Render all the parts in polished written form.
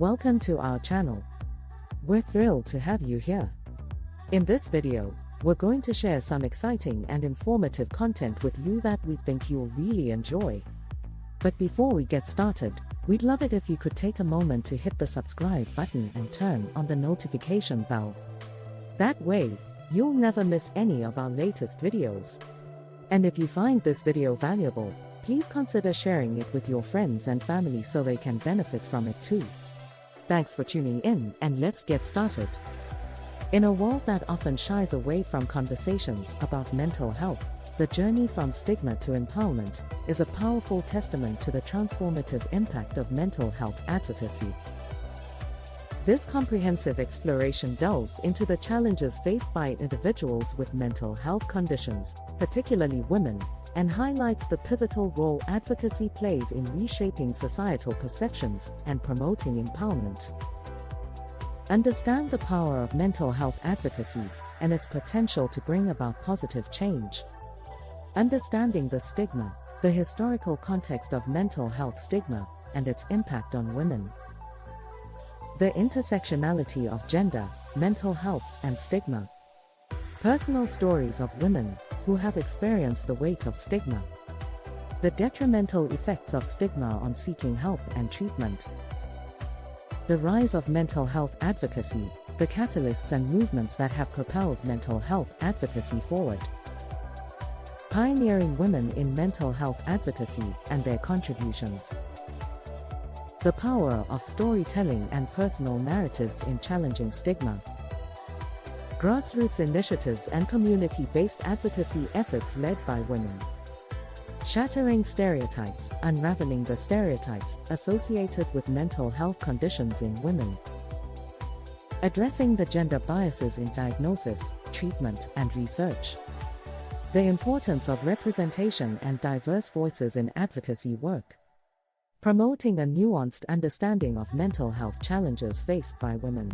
Welcome to our channel. We're thrilled to have you here. In this video, we're going to share some exciting and informative content with you that we think you'll really enjoy. But before we get started, we'd love it if you could take a moment to hit the subscribe button and turn on the notification bell. That way, you'll never miss any of our latest videos. And if you find this video valuable, please consider sharing it with your friends and family so they can benefit from it too. Thanks for tuning in, and let's get started. In a world that often shies away from conversations about mental health, the journey from stigma to empowerment is a powerful testament to the transformative impact of mental health advocacy. This comprehensive exploration delves into the challenges faced by individuals with mental health conditions, particularly women, and highlights the pivotal role advocacy plays in reshaping societal perceptions and promoting empowerment. Understand the power of mental health advocacy and its potential to bring about positive change. Understanding the stigma, the historical context of mental health stigma, and its impact on women. The intersectionality of gender, mental health, and stigma. Personal stories of women who have experienced the weight of stigma. The detrimental effects of stigma on seeking help and treatment. The rise of mental health advocacy, the catalysts and movements that have propelled mental health advocacy forward. Pioneering women in mental health advocacy and their contributions. The power of storytelling and personal narratives in challenging stigma. Grassroots initiatives and community-based advocacy efforts led by women. Shattering stereotypes, unraveling the stereotypes associated with mental health conditions in women. Addressing the gender biases in diagnosis, treatment, and research. The importance of representation and diverse voices in advocacy work. Promoting a nuanced understanding of mental health challenges faced by women.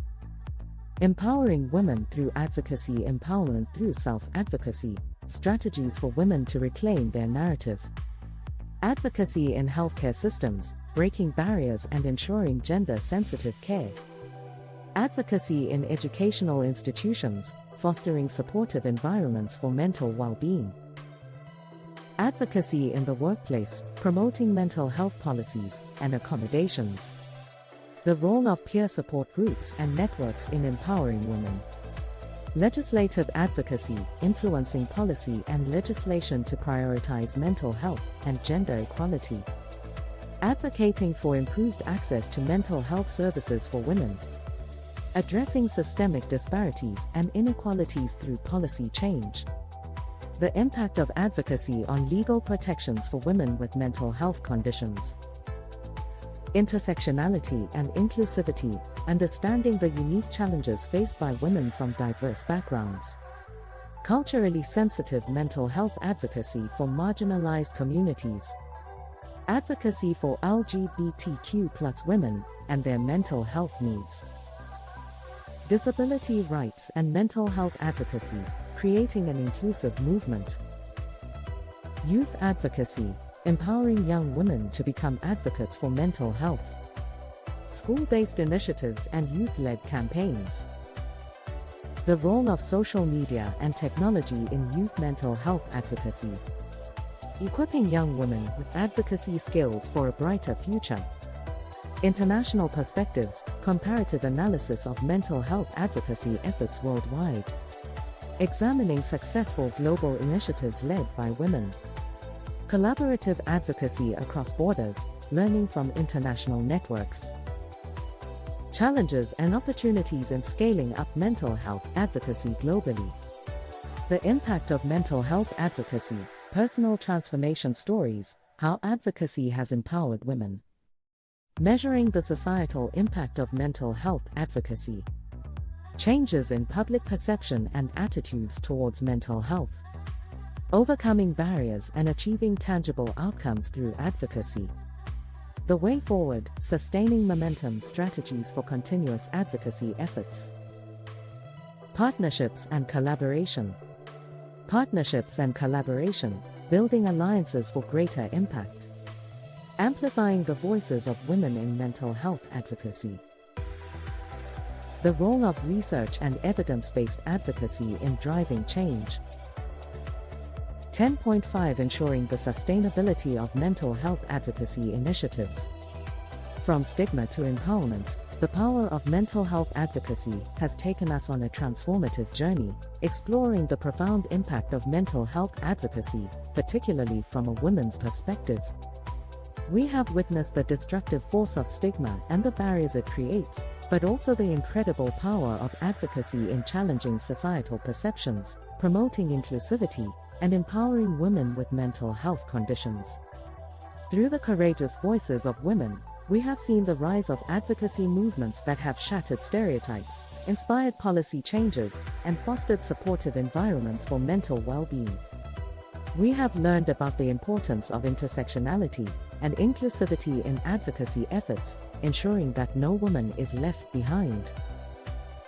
Empowering women through advocacy, empowerment through self-advocacy, strategies for women to reclaim their narrative. Advocacy in healthcare systems, breaking barriers and ensuring gender-sensitive care. Advocacy in educational institutions, fostering supportive environments for mental well-being. Advocacy in the workplace, promoting mental health policies and accommodations. The role of peer support groups and networks in empowering women. Legislative advocacy, influencing policy and legislation to prioritize mental health and gender equality. Advocating for improved access to mental health services for women. Addressing systemic disparities and inequalities through policy change. The impact of advocacy on legal protections for women with mental health conditions. Intersectionality and inclusivity, understanding the unique challenges faced by women from diverse backgrounds. Culturally sensitive mental health advocacy for marginalized communities. Advocacy for LGBTQ+ women and their mental health needs. Disability rights and mental health advocacy, creating an inclusive movement. Youth advocacy, empowering young women to become advocates for mental health. School-based initiatives and youth-led campaigns. The role of social media and technology in youth mental health advocacy. Equipping young women with advocacy skills for a brighter future. International perspectives, comparative analysis of mental health advocacy efforts worldwide. Examining successful global initiatives led by women. Collaborative advocacy across borders, learning from international networks. Challenges and opportunities in scaling up mental health advocacy globally. The impact of mental health advocacy, personal transformation stories, how advocacy has empowered women. Measuring the societal impact of mental health advocacy. Changes in public perception and attitudes towards mental health. Overcoming barriers and achieving tangible outcomes through advocacy. The way forward, sustaining momentum, strategies for continuous advocacy efforts. Partnerships and collaboration. Partnerships and collaboration, building alliances for greater impact. Amplifying the voices of women in mental health advocacy. The role of research and evidence-based advocacy in driving change. 10.5 Ensuring the sustainability of mental health advocacy initiatives. From stigma to empowerment, the power of mental health advocacy has taken us on a transformative journey, exploring the profound impact of mental health advocacy, particularly from a woman's perspective. We have witnessed the destructive force of stigma and the barriers it creates, but also the incredible power of advocacy in challenging societal perceptions, promoting inclusivity, and empowering women with mental health conditions. Through the courageous voices of women, we have seen the rise of advocacy movements that have shattered stereotypes, inspired policy changes, and fostered supportive environments for mental well-being. We have learned about the importance of intersectionality and inclusivity in advocacy efforts, ensuring that no woman is left behind.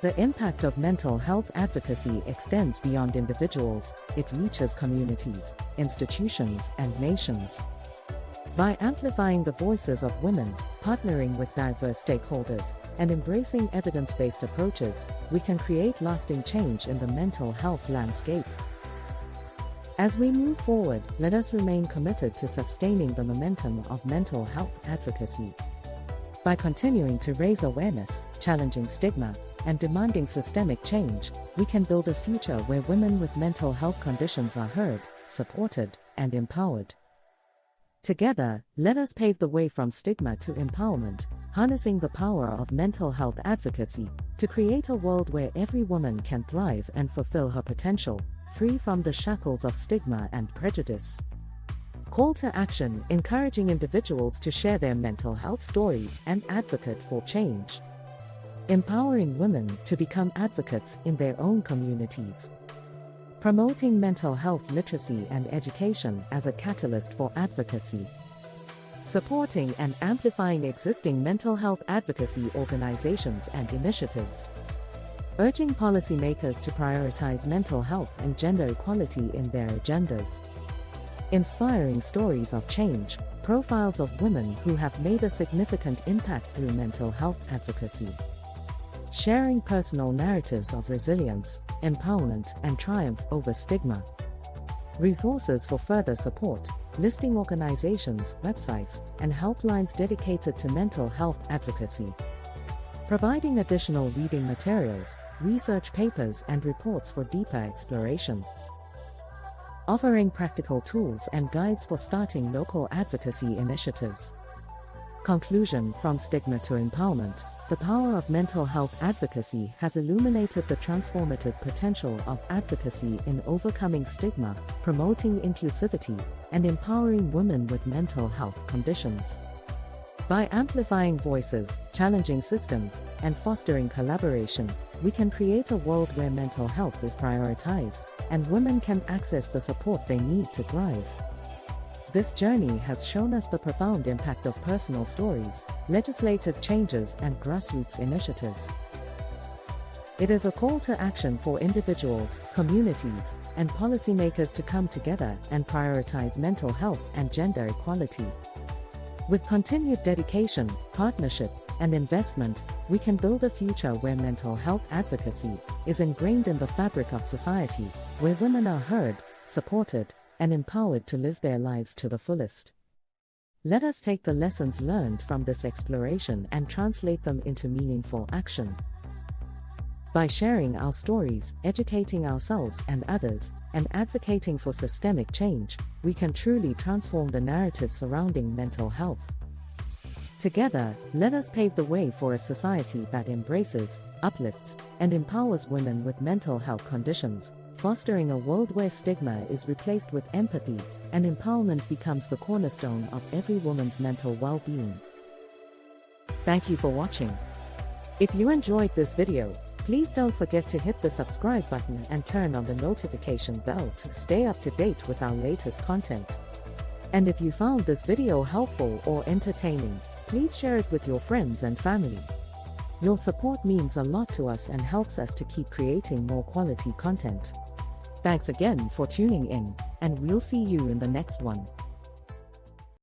The impact of mental health advocacy extends beyond individuals; it reaches communities, institutions, and nations. By amplifying the voices of women, partnering with diverse stakeholders, and embracing evidence-based approaches, we can create lasting change in the mental health landscape. As we move forward, let us remain committed to sustaining the momentum of mental health advocacy. By continuing to raise awareness, challenging stigma, and demanding systemic change, we can build a future where women with mental health conditions are heard, supported, and empowered. Together, let us pave the way from stigma to empowerment, harnessing the power of mental health advocacy to create a world where every woman can thrive and fulfill her potential, free from the shackles of stigma and prejudice. Call to action: encouraging individuals to share their mental health stories and advocate for change. Empowering women to become advocates in their own communities. Promoting mental health literacy and education as a catalyst for advocacy. Supporting and amplifying existing mental health advocacy organizations and initiatives. Urging policymakers to prioritize mental health and gender equality in their agendas. Inspiring stories of change, profiles of women who have made a significant impact through mental health advocacy. Sharing personal narratives of resilience, empowerment, and triumph over stigma. Resources for further support, listing organizations, websites, and helplines dedicated to mental health advocacy. Providing additional reading materials, research papers, and reports for deeper exploration. Offering practical tools and guides for starting local advocacy initiatives. Conclusion: from stigma to empowerment, the power of mental health advocacy has illuminated the transformative potential of advocacy in overcoming stigma, promoting inclusivity, and empowering women with mental health conditions. By amplifying voices, challenging systems, and fostering collaboration, we can create a world where mental health is prioritized, and women can access the support they need to thrive. This journey has shown us the profound impact of personal stories, legislative changes, and grassroots initiatives. It is a call to action for individuals, communities, and policymakers to come together and prioritize mental health and gender equality. With continued dedication, partnership, and investment, we can build a future where mental health advocacy is ingrained in the fabric of society, where women are heard, supported, and empowered to live their lives to the fullest. Let us take the lessons learned from this exploration and translate them into meaningful action. By sharing our stories, educating ourselves and others, and advocating for systemic change, we can truly transform the narrative surrounding mental health. Together, let us pave the way for a society that embraces, uplifts, and empowers women with mental health conditions, fostering a world where stigma is replaced with empathy, and empowerment becomes the cornerstone of every woman's mental well-being. Thank you for watching. If you enjoyed this video, please don't forget to hit the subscribe button and turn on the notification bell to stay up to date with our latest content. And if you found this video helpful or entertaining, please share it with your friends and family. Your support means a lot to us and helps us to keep creating more quality content. Thanks again for tuning in, and we'll see you in the next one.